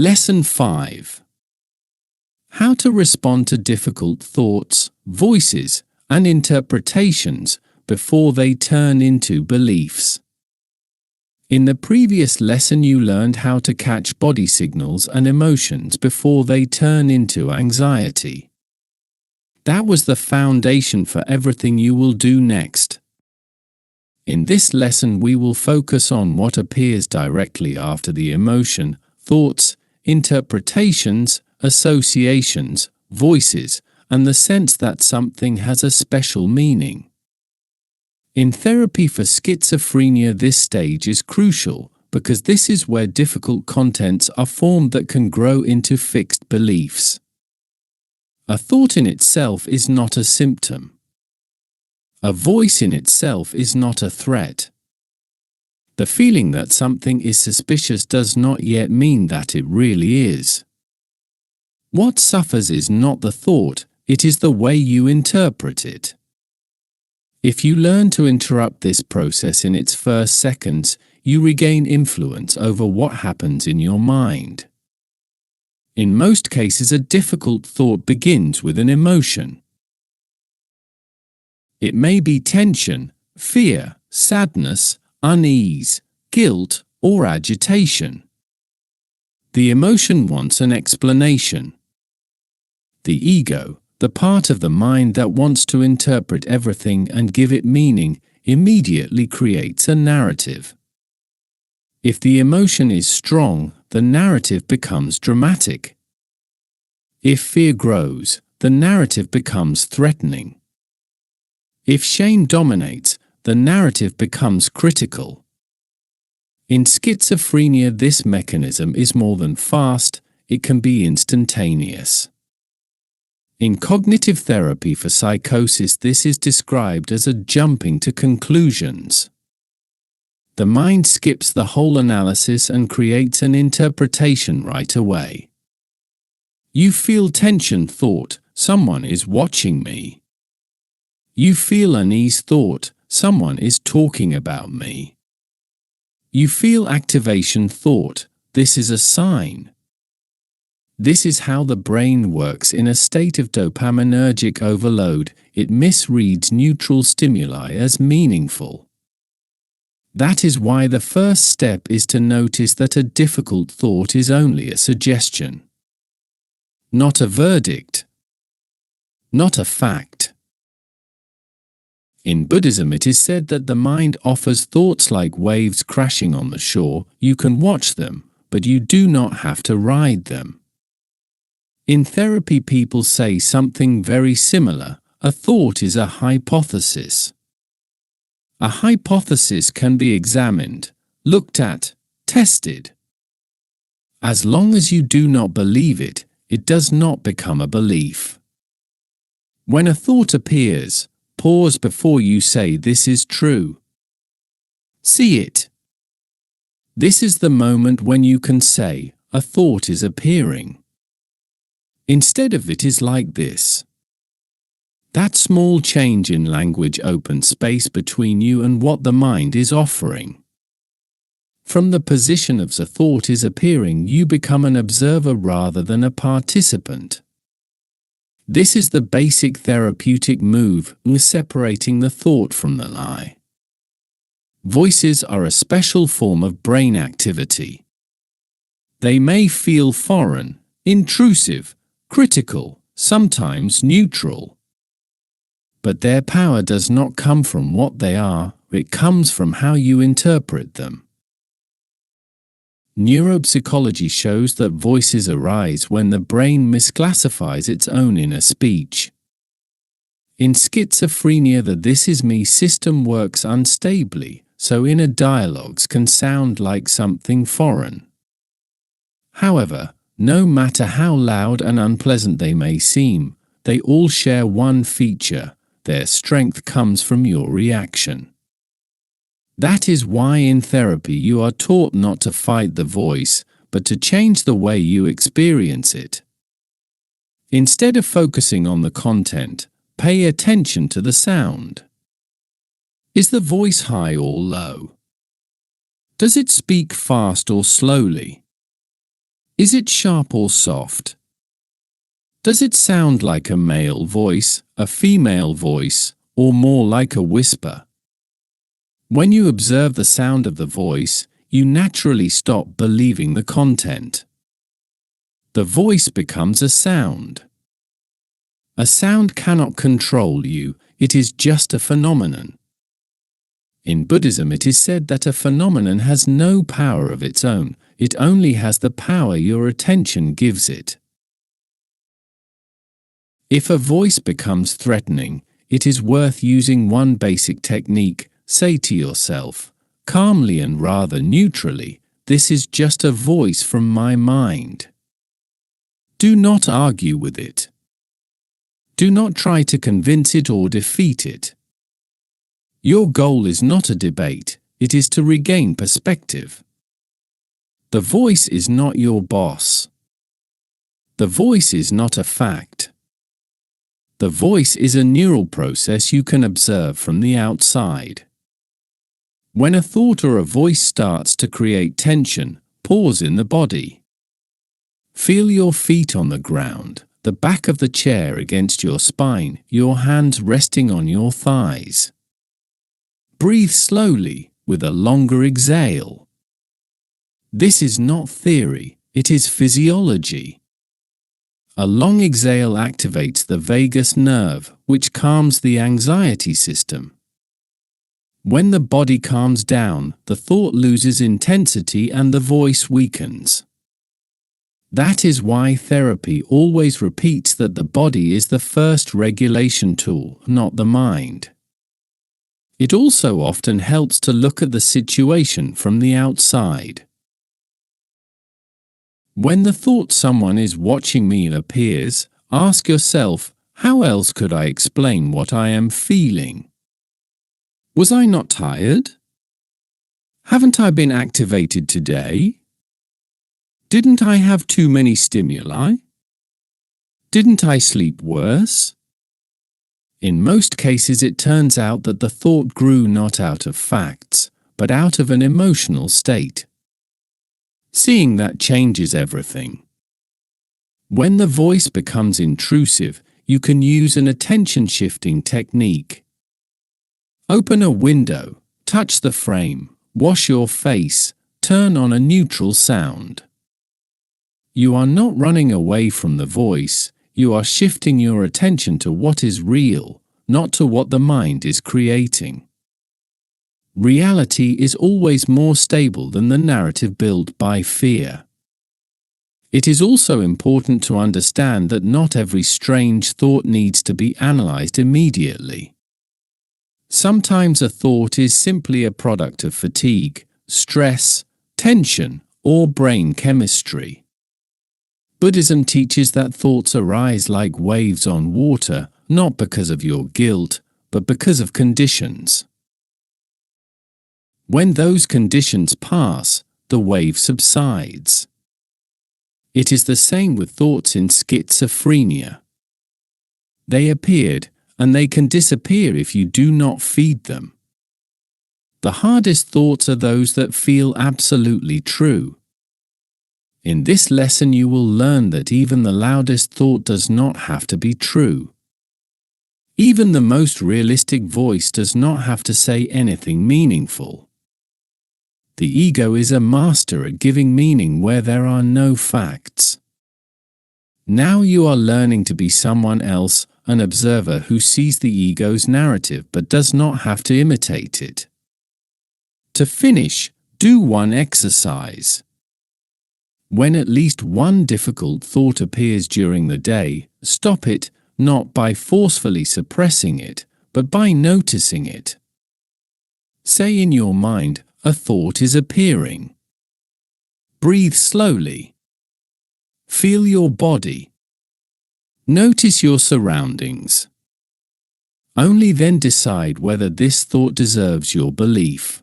Lesson 5. How to respond to difficult thoughts, voices, and interpretations before they turn into beliefs. In the previous lesson you learned how to catch body signals and emotions before they turn into anxiety. That was the foundation for everything you will do next. In this lesson we will focus on what appears directly after the emotion, thoughts, interpretations, associations, voices, and the sense that something has a special meaning. In therapy for schizophrenia, this stage is crucial because this is where difficult contents are formed that can grow into fixed beliefs. A thought in itself is not a symptom. A voice in itself is not a threat. The feeling that something is suspicious does not yet mean that it really is. What suffers is not the thought, it is the way you interpret it. If you learn to interrupt this process in its first seconds, you regain influence over what happens in your mind. In most cases, a difficult thought begins with an emotion. It may be tension, fear, sadness, unease, guilt, or agitation. The emotion wants an explanation. The ego, the part of the mind that wants to interpret everything and give it meaning, immediately creates a narrative. If the emotion is strong, the narrative becomes dramatic. If fear grows, the narrative becomes threatening. If shame dominates, the narrative becomes critical. In schizophrenia, this mechanism is more than fast, it can be instantaneous. In cognitive therapy for psychosis, this is described as a jumping to conclusions. The mind skips the whole analysis and creates an interpretation right away. You feel tension, thought, someone is watching me. You feel unease, thought, someone is talking about me. You feel activation, thought, this is a sign. This is how the brain works in a state of dopaminergic overload. It misreads neutral stimuli as meaningful. That is why the first step is to notice that a difficult thought is only a suggestion. Not a verdict. Not a fact. In Buddhism, it is said that the mind offers thoughts like waves crashing on the shore. You can watch them, but you do not have to ride them. In therapy, people say something very similar. A thought is a hypothesis. A hypothesis can be examined, looked at, tested. As long as you do not believe it, it does not become a belief. When a thought appears, pause before you say this is true. See it. This is the moment when you can say, a thought is appearing. Instead of it is like this. That small change in language opens space between you and what the mind is offering. From the position of the thought is appearing, you become an observer rather than a participant. This is the basic therapeutic move, separating the thought from the lie. Voices are a special form of brain activity. They may feel foreign, intrusive, critical, sometimes neutral. But their power does not come from what they are, it comes from how you interpret them. Neuropsychology shows that voices arise when the brain misclassifies its own inner speech. In schizophrenia, the "this is me" system works unstably, so inner dialogues can sound like something foreign. However, no matter how loud and unpleasant they may seem, they all share one feature: their strength comes from your reaction. That is why in therapy you are taught not to fight the voice, but to change the way you experience it. Instead of focusing on the content, pay attention to the sound. Is the voice high or low? Does it speak fast or slowly? Is it sharp or soft? Does it sound like a male voice, a female voice, or more like a whisper? When you observe the sound of the voice, you naturally stop believing the content. The voice becomes a sound. A sound cannot control you, it is just a phenomenon. In Buddhism, it is said that a phenomenon has no power of its own, it only has the power your attention gives it. If a voice becomes threatening, it is worth using one basic technique. Say to yourself, calmly and rather neutrally, "This is just a voice from my mind." Do not argue with it. Do not try to convince it or defeat it. Your goal is not a debate, it is to regain perspective. The voice is not your boss. The voice is not a fact. The voice is a neural process you can observe from the outside. When a thought or a voice starts to create tension, pause in the body. Feel your feet on the ground, the back of the chair against your spine, your hands resting on your thighs. Breathe slowly, with a longer exhale. This is not theory, it is physiology. A long exhale activates the vagus nerve, which calms the anxiety system. When the body calms down, the thought loses intensity and the voice weakens. That is why therapy always repeats that the body is the first regulation tool, not the mind. It also often helps to look at the situation from the outside. When the thought "someone is watching me" appears, ask yourself, how else could I explain what I am feeling? Was I not tired? Haven't I been activated today? Didn't I have too many stimuli? Didn't I sleep worse? In most cases, it turns out that the thought grew not out of facts, but out of an emotional state. Seeing that changes everything. When the voice becomes intrusive, you can use an attention-shifting technique. Open a window, touch the frame, wash your face, turn on a neutral sound. You are not running away from the voice, you are shifting your attention to what is real, not to what the mind is creating. Reality is always more stable than the narrative built by fear. It is also important to understand that not every strange thought needs to be analyzed immediately. Sometimes a thought is simply a product of fatigue, stress, tension, or brain chemistry. Buddhism teaches that thoughts arise like waves on water, not because of your guilt, but because of conditions. When those conditions pass, the wave subsides. It is the same with thoughts in schizophrenia. They appeared, and they can disappear if you do not feed them. The hardest thoughts are those that feel absolutely true. In this lesson, you will learn that even the loudest thought does not have to be true. Even the most realistic voice does not have to say anything meaningful. The ego is a master at giving meaning where there are no facts. Now you are learning to be someone else, an observer who sees the ego's narrative but does not have to imitate it. To finish, do one exercise. When at least one difficult thought appears during the day, stop it, not by forcefully suppressing it, but by noticing it. Say in your mind, a thought is appearing. Breathe slowly. Feel your body. Notice your surroundings. Only then decide whether this thought deserves your belief.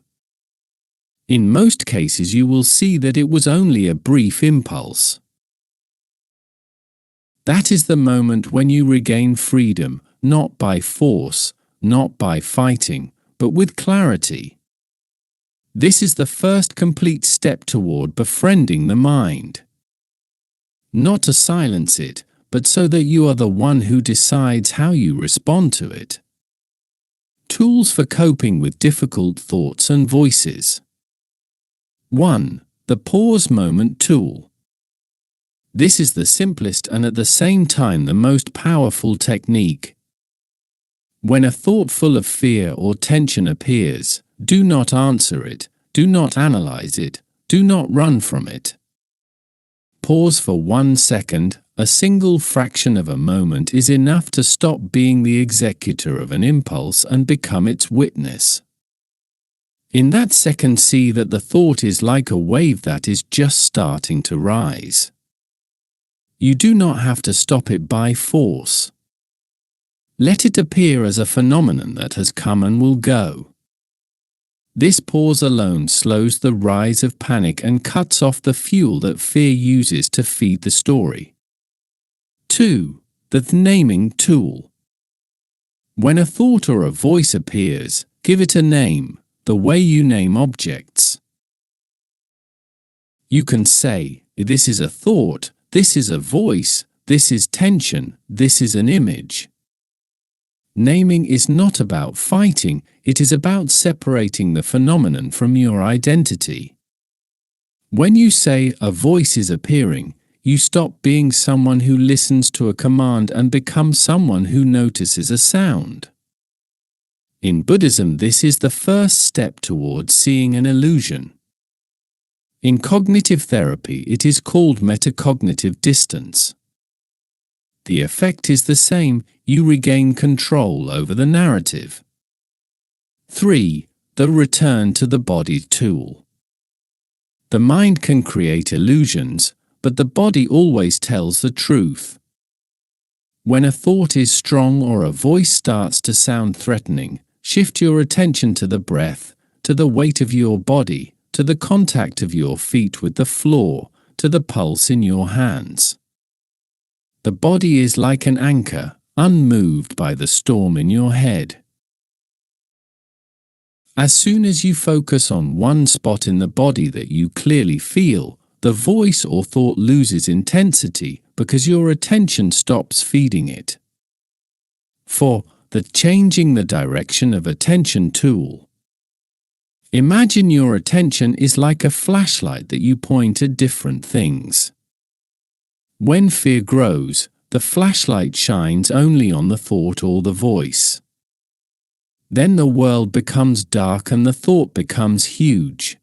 In most cases, you will see that it was only a brief impulse. That is the moment when you regain freedom, not by force, not by fighting, but with clarity. This is the first complete step toward befriending the mind. not to silence it, but so that you are the one who decides how you respond to it. Tools for coping with difficult thoughts and voices. 1. The pause moment tool. This is the simplest and at the same time the most powerful technique. When a thought full of fear or tension appears, do not answer it, do not analyze it, do not run from it. Pause for 1 second. A single fraction of a moment is enough to stop being the executor of an impulse and become its witness. In that second, see that the thought is like a wave that is just starting to rise. You do not have to stop it by force. Let it appear as a phenomenon that has come and will go. This pause alone slows the rise of panic and cuts off the fuel that fear uses to feed the story. 2. The naming tool. When a thought or a voice appears, give it a name, the way you name objects. You can say, this is a thought, this is a voice, this is tension, this is an image. Naming is not about fighting, it is about separating the phenomenon from your identity. When you say a voice is appearing, you stop being someone who listens to a command and become someone who notices a sound. In Buddhism, this is the first step towards seeing an illusion. In cognitive therapy, it is called metacognitive distance. The effect is the same, you regain control over the narrative. 3. The return to the body tool. The mind can create illusions, but the body always tells the truth. When a thought is strong or a voice starts to sound threatening, shift your attention to the breath, to the weight of your body, to the contact of your feet with the floor, to the pulse in your hands. The body is like an anchor, unmoved by the storm in your head. As soon as you focus on one spot in the body that you clearly feel, the voice or thought loses intensity because your attention stops feeding it. 4. The changing the direction of attention tool. Imagine your attention is like a flashlight that you point at different things. When fear grows, the flashlight shines only on the thought or the voice. Then the world becomes dark and the thought becomes huge.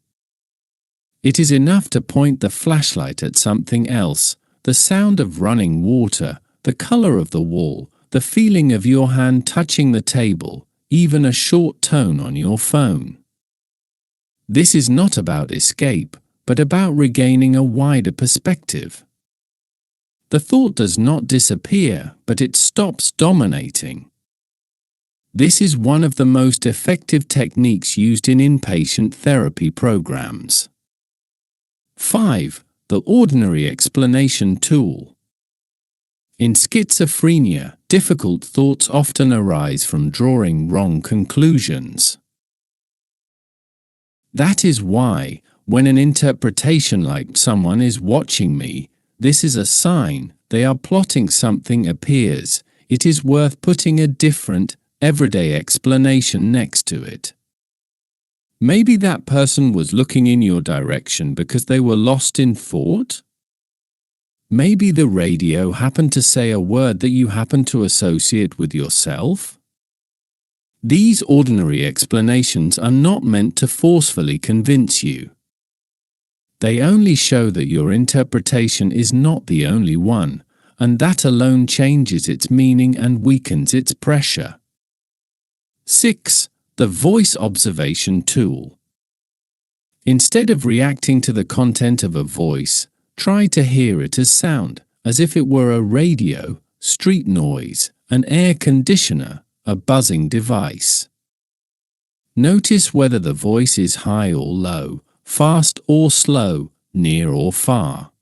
It is enough to point the flashlight at something else, the sound of running water, the color of the wall, the feeling of your hand touching the table, even a short tone on your phone. This is not about escape, but about regaining a wider perspective. The thought does not disappear, but it stops dominating. This is one of the most effective techniques used in inpatient therapy programs. 5. The ordinary explanation tool. In schizophrenia, difficult thoughts often arise from drawing wrong conclusions. That is why, when an interpretation like "someone is watching me, this is a sign, they are plotting something" appears, it is worth putting a different, everyday explanation next to it. Maybe that person was looking in your direction because they were lost in thought? Maybe the radio happened to say a word that you happen to associate with yourself? These ordinary explanations are not meant to forcefully convince you. They only show that your interpretation is not the only one, and that alone changes its meaning and weakens its pressure. 6. The voice observation tool. Instead of reacting to the content of a voice, try to hear it as sound, as if it were a radio, street noise, an air conditioner, a buzzing device. Notice whether the voice is high or low, fast or slow, near or far.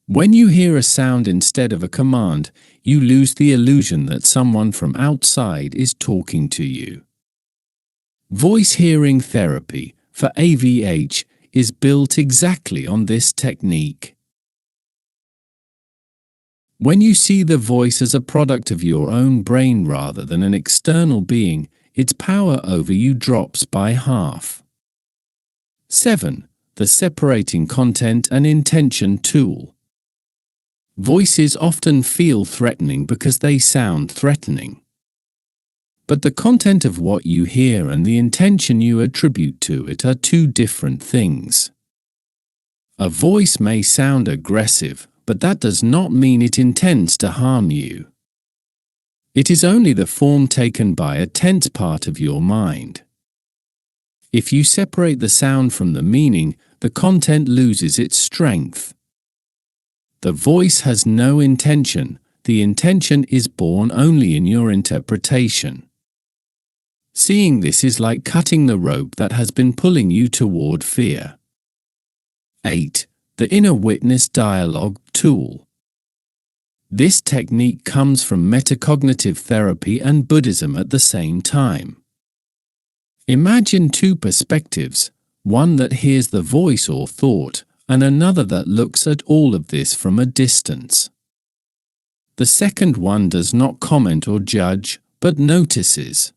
When you hear a sound instead of a command, you lose the illusion that someone from outside is talking to you. Voice hearing therapy, for AVH, is built exactly on this technique. When you see the voice as a product of your own brain rather than an external being, its power over you drops by half. 7. The separating content and intention tool. Voices often feel threatening because they sound threatening. But the content of what you hear and the intention you attribute to it are two different things. A voice may sound aggressive, but that does not mean it intends to harm you. It is only the form taken by a tense part of your mind. If you separate the sound from the meaning, the content loses its strength. The voice has no intention. The intention is born only in your interpretation. Seeing this is like cutting the rope that has been pulling you toward fear. 8. The inner witness dialogue tool. This technique comes from metacognitive therapy and Buddhism at the same time. Imagine two perspectives, one that hears the voice or thought, and another that looks at all of this from a distance. The second one does not comment or judge, but notices.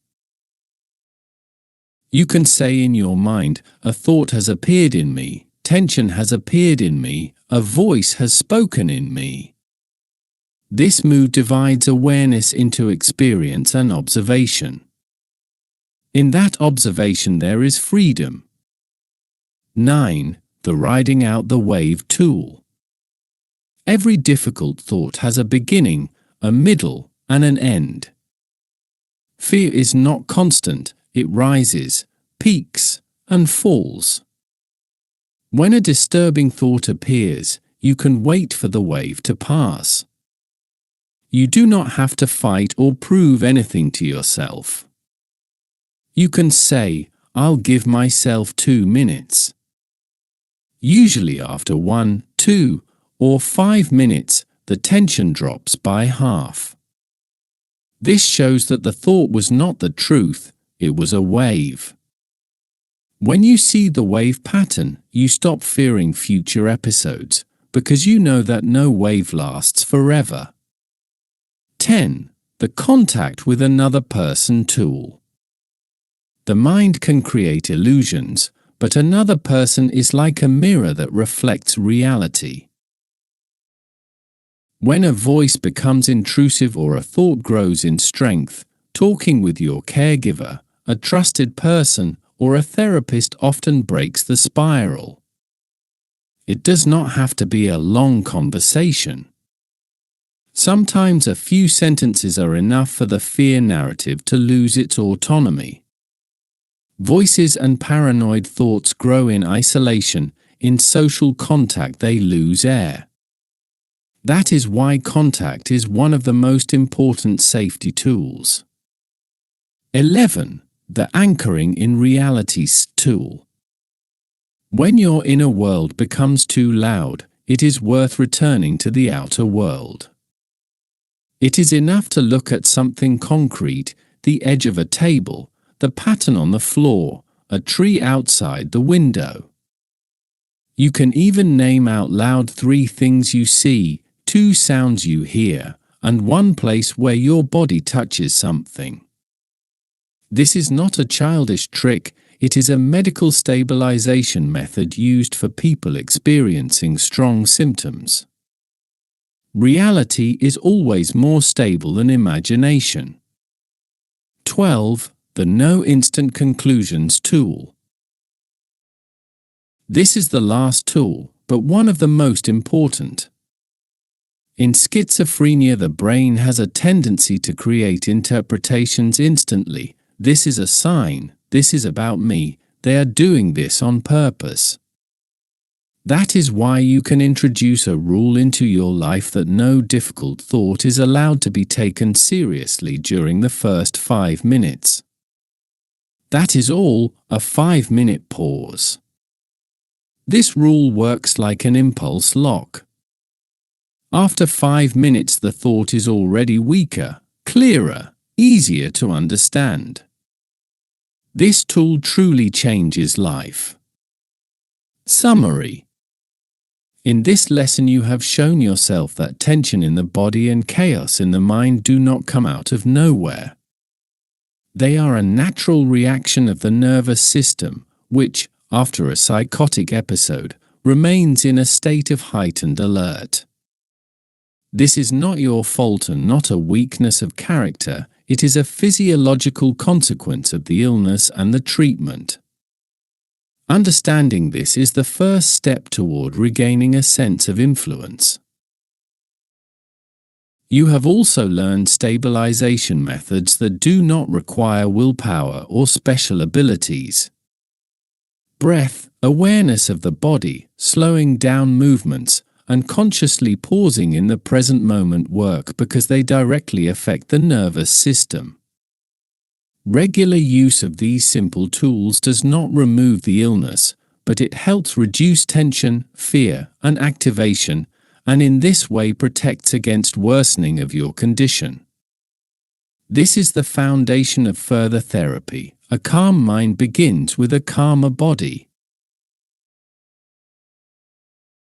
You can say in your mind, a thought has appeared in me, tension has appeared in me, a voice has spoken in me. This mood divides awareness into experience and observation. In that observation there is freedom. 9. The riding out the wave tool. Every difficult thought has a beginning, a middle, and an end. Fear is not constant, it rises, peaks, and falls. When a disturbing thought appears, you can wait for the wave to pass. You do not have to fight or prove anything to yourself. You can say, I'll give myself 2 minutes. Usually after 1, 2, or 5 minutes, the tension drops by half. This shows that the thought was not the truth, it was a wave. When you see the wave pattern, you stop fearing future episodes, because you know that no wave lasts forever. 10. The contact with another person tool. The mind can create illusions, but another person is like a mirror that reflects reality. When a voice becomes intrusive or a thought grows in strength, talking with your caregiver, a trusted person, or a therapist often breaks the spiral. It does not have to be a long conversation. Sometimes a few sentences are enough for the fear narrative to lose its autonomy. Voices and paranoid thoughts grow in isolation. In social contact they lose air. That is why contact is one of the most important safety tools. 11. The anchoring in realities tool. When your inner world becomes too loud, it is worth returning to the outer world. It is enough to look at something concrete, the edge of a table, the pattern on the floor, a tree outside the window. You can even name out loud 3 things you see, 2 sounds you hear, and 1 place where your body touches something. This is not a childish trick, it is a medical stabilization method used for people experiencing strong symptoms. Reality is always more stable than imagination. 12. The no instant conclusions tool. This is the last tool, but one of the most important. In schizophrenia, the brain has a tendency to create interpretations instantly. This is a sign, this is about me, they are doing this on purpose. That is why you can introduce a rule into your life that no difficult thought is allowed to be taken seriously during the first 5 minutes. That is all, a 5-minute pause. This rule works like an impulse lock. After 5 minutes, the thought is already weaker, clearer, easier to understand. This tool truly changes life. Summary. In this lesson you have shown yourself that tension in the body and chaos in the mind do not come out of nowhere. They are a natural reaction of the nervous system, which, after a psychotic episode, remains in a state of heightened alert. This is not your fault and not a weakness of character, it is a physiological consequence of the illness and the treatment. Understanding this is the first step toward regaining a sense of influence. You have also learned stabilization methods that do not require willpower or special abilities. Breath, awareness of the body, slowing down movements, and consciously pausing in the present moment work because they directly affect the nervous system. Regular use of these simple tools does not remove the illness, but it helps reduce tension, fear, and activation, and in this way protects against worsening of your condition. This is the foundation of further therapy. A calm mind begins with a calmer body.